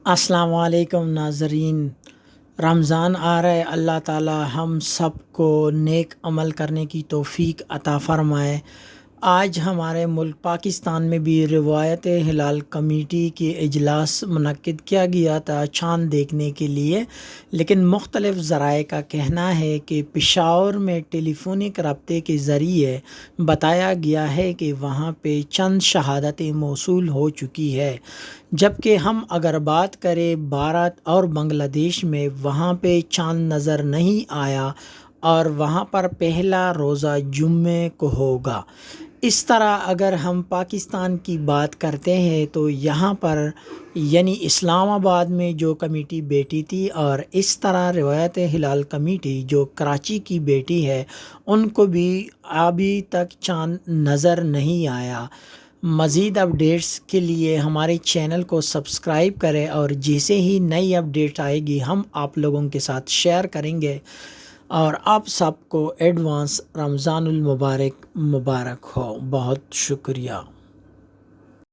السلام علیکم ناظرین، رمضان آ رہا ہے۔ اللہ تعالی ہم سب کو نیک عمل کرنے کی توفیق عطا فرمائے۔ آج ہمارے ملک پاکستان میں بھی روایت ہلال کمیٹی کے اجلاس منعقد کیا گیا تھا چاند دیکھنے کے لیے، لیکن مختلف ذرائع کا کہنا ہے کہ پشاور میں ٹیلی فونک رابطے کے ذریعے بتایا گیا ہے کہ وہاں پہ چند شہادتیں موصول ہو چکی ہے، جبکہ ہم اگر بات کریں بھارت اور بنگلہ دیش میں، وہاں پہ چاند نظر نہیں آیا اور وہاں پر پہلا روزہ جمعے کو ہوگا۔ اس طرح اگر ہم پاکستان کی بات کرتے ہیں تو یہاں پر یعنی اسلام آباد میں جو کمیٹی بیٹھی تھی، اور اس طرح روایت ہلال کمیٹی جو کراچی کی بیٹی ہے، ان کو بھی ابھی تک چاند نظر نہیں آیا۔ مزید اپڈیٹس کے لیے ہمارے چینل کو سبسکرائب کریں، اور جیسے ہی نئی اپڈیٹ آئے گی ہم آپ لوگوں کے ساتھ شیئر کریں گے۔ اور آپ سب کو ایڈوانس رمضان المبارک مبارک ہو۔ بہت شکریہ۔